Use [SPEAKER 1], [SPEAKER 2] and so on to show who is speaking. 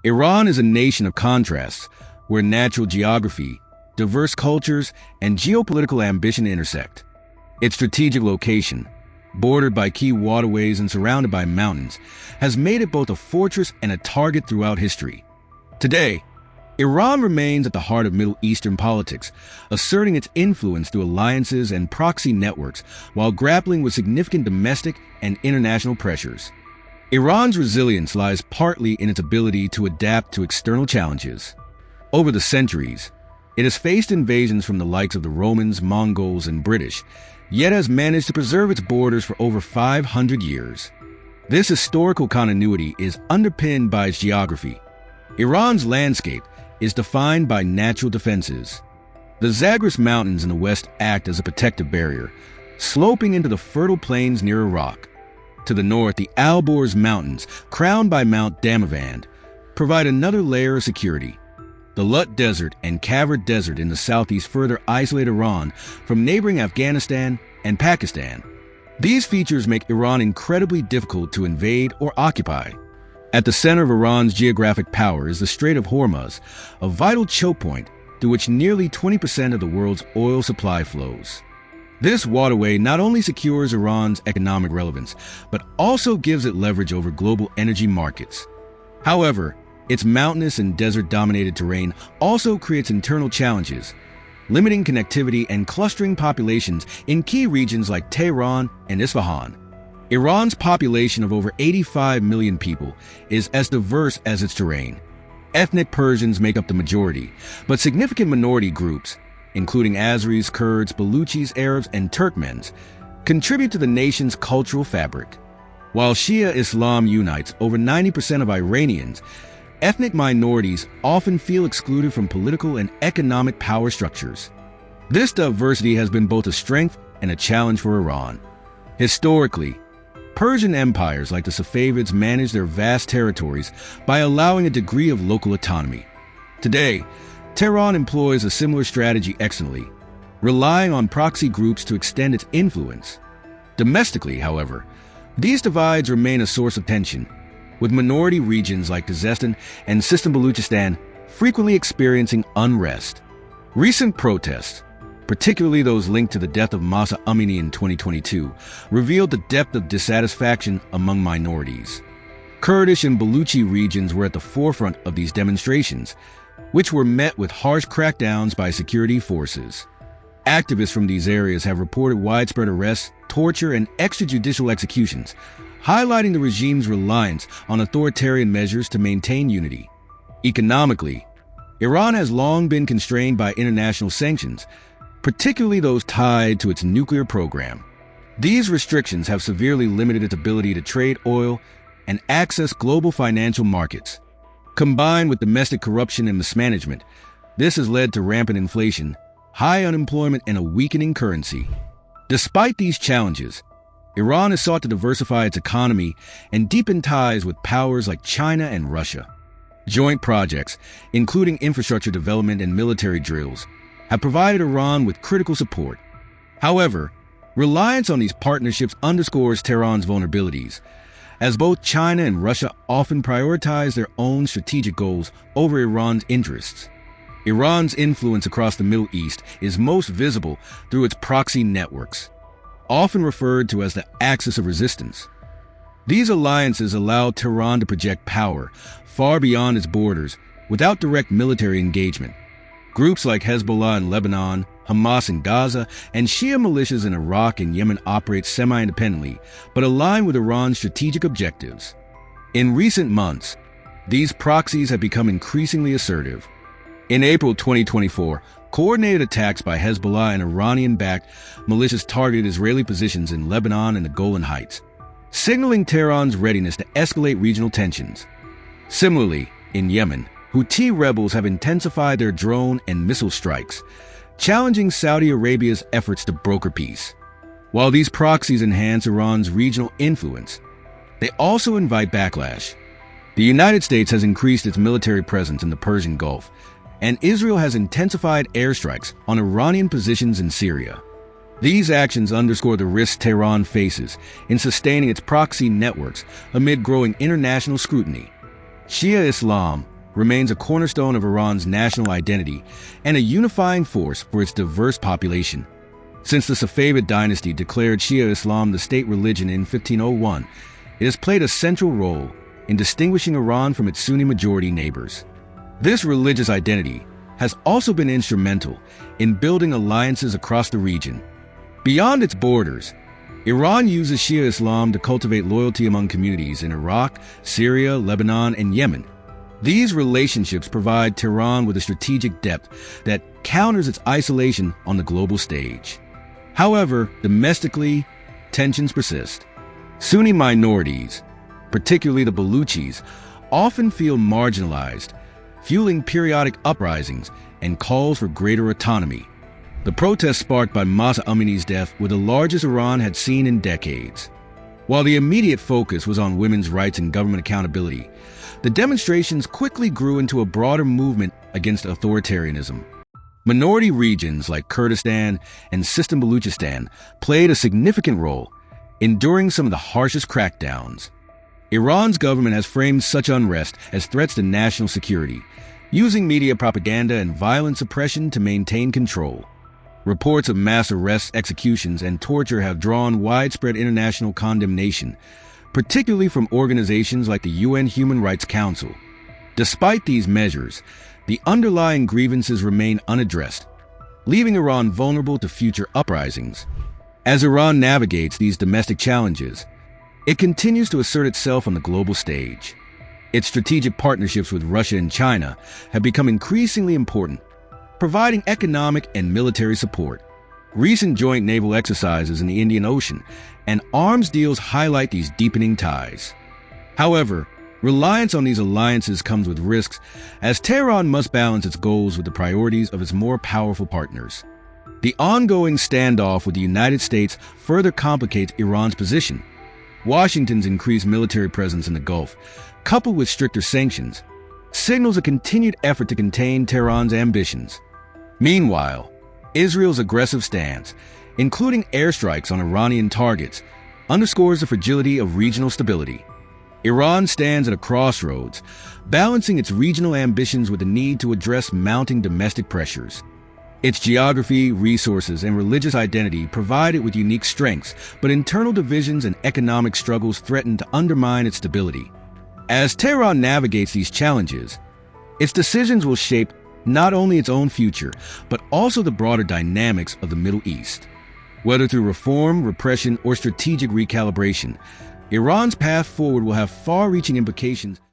[SPEAKER 1] Iran is a nation of contrasts, where natural geography, diverse cultures, and geopolitical ambition intersect. Its strategic location, bordered by key waterways and surrounded by mountains, has made it both a fortress and a target throughout history. Today, Iran remains at the heart of Middle Eastern politics, asserting its influence through alliances and proxy networks while grappling with significant domestic and international pressures. Iran's resilience lies partly in its ability to adapt to external challenges. Over the centuries, it has faced invasions from the likes of the Romans, Mongols, and British, yet has managed to preserve its borders for over 500 years. This historical continuity is underpinned by its geography. Iran's landscape is defined by natural defenses. The Zagros Mountains in the west act as a protective barrier, sloping into the fertile plains near Iraq. To the north, the Alborz Mountains, crowned by Mount Damavand, provide another layer of security. The Lut Desert and Kavir Desert in the southeast further isolate Iran from neighboring Afghanistan and Pakistan. These features make Iran incredibly difficult to invade or occupy. At the center of Iran's geographic power is the Strait of Hormuz, a vital choke point through which nearly 20% of the world's oil supply flows. This waterway not only secures Iran's economic relevance, but also gives it leverage over global energy markets. However, its mountainous and desert-dominated terrain also creates internal challenges, limiting connectivity and clustering populations in key regions like Tehran and Isfahan. Iran's population of over 85 million people is as diverse as its terrain. Ethnic Persians make up the majority, but significant minority groups, including Azeris, Kurds, Baluchis, Arabs, and Turkmens, contribute to the nation's cultural fabric. While Shia Islam unites over 90% of Iranians, ethnic minorities often feel excluded from political and economic power structures. This diversity has been both a strength and a challenge for Iran. Historically, Persian empires like the Safavids managed their vast territories by allowing a degree of local autonomy. Today, Tehran employs a similar strategy externally, relying on proxy groups to extend its influence. Domestically, however, these divides remain a source of tension, with minority regions like Khuzestan and Sistan Baluchistan frequently experiencing unrest. Recent protests, particularly those linked to the death of Mahsa Amini in 2022, revealed the depth of dissatisfaction among minorities. Kurdish and Baluchi regions were at the forefront of these demonstrations, which were met with harsh crackdowns by security forces. Activists from these areas have reported widespread arrests, torture, and extrajudicial executions, highlighting the regime's reliance on authoritarian measures to maintain unity. Economically, Iran has long been constrained by international sanctions, particularly those tied to its nuclear program. These restrictions have severely limited its ability to trade oil and access global financial markets. Combined with domestic corruption and mismanagement, this has led to rampant inflation, high unemployment, and a weakening currency. Despite these challenges, Iran has sought to diversify its economy and deepen ties with powers like China and Russia. Joint projects, including infrastructure development and military drills, have provided Iran with critical support. However, reliance on these partnerships underscores Tehran's vulnerabilities, as both China and Russia often prioritize their own strategic goals over Iran's interests. Iran's influence across the Middle East is most visible through its proxy networks, often referred to as the axis of resistance. These alliances allow Tehran to project power far beyond its borders without direct military engagement. Groups like Hezbollah in Lebanon, Hamas in Gaza, and Shia militias in Iraq and Yemen operate semi-independently, but align with Iran's strategic objectives. In recent months, these proxies have become increasingly assertive. In April 2024, coordinated attacks by Hezbollah and Iranian-backed militias targeted Israeli positions in Lebanon and the Golan Heights, signaling Tehran's readiness to escalate regional tensions. Similarly, in Yemen, Houthi rebels have intensified their drone and missile strikes, challenging Saudi Arabia's efforts to broker peace. While these proxies enhance Iran's regional influence, they also invite backlash. The United States has increased its military presence in the Persian Gulf, and Israel has intensified airstrikes on Iranian positions in Syria. These actions underscore the risks Tehran faces in sustaining its proxy networks amid growing international scrutiny. Shia Islam, remains a cornerstone of Iran's national identity and a unifying force for its diverse population. Since the Safavid dynasty declared Shia Islam the state religion in 1501, it has played a central role in distinguishing Iran from its Sunni-majority neighbors. This religious identity has also been instrumental in building alliances across the region. Beyond its borders, Iran uses Shia Islam to cultivate loyalty among communities in Iraq, Syria, Lebanon, and Yemen. These relationships provide Tehran with a strategic depth that counters its isolation on the global stage. However, domestically, tensions persist. Sunni minorities, particularly the Baluchis, often feel marginalized, fueling periodic uprisings and calls for greater autonomy. The protests sparked by Mahsa Amini's death were the largest Iran had seen in decades. While the immediate focus was on women's rights and government accountability, the demonstrations quickly grew into a broader movement against authoritarianism. Minority regions like Kurdistan and Sistan Baluchistan played a significant role, enduring some of the harshest crackdowns. Iran's government has framed such unrest as threats to national security, using media propaganda and violent suppression to maintain control. Reports of mass arrests, executions, and torture have drawn widespread international condemnation, particularly from organizations like the UN Human Rights Council. Despite these measures, the underlying grievances remain unaddressed, leaving Iran vulnerable to future uprisings. As Iran navigates these domestic challenges, it continues to assert itself on the global stage. Its strategic partnerships with Russia and China have become increasingly important, providing economic and military support. Recent joint naval exercises in the Indian Ocean and arms deals highlight these deepening ties. However, reliance on these alliances comes with risks, as Tehran must balance its goals with the priorities of its more powerful partners. The ongoing standoff with the United States further complicates Iran's position. Washington's increased military presence in the Gulf, coupled with stricter sanctions, signals a continued effort to contain Tehran's ambitions. Meanwhile, Israel's aggressive stance, including airstrikes on Iranian targets, underscores the fragility of regional stability. Iran stands at a crossroads, balancing its regional ambitions with the need to address mounting domestic pressures. Its geography, resources, and religious identity provide it with unique strengths, but internal divisions and economic struggles threaten to undermine its stability. As Tehran navigates these challenges, its decisions will shape not only its own future, but also the broader dynamics of the Middle East. Whether through reform, repression, or strategic recalibration, Iran's path forward will have far-reaching implications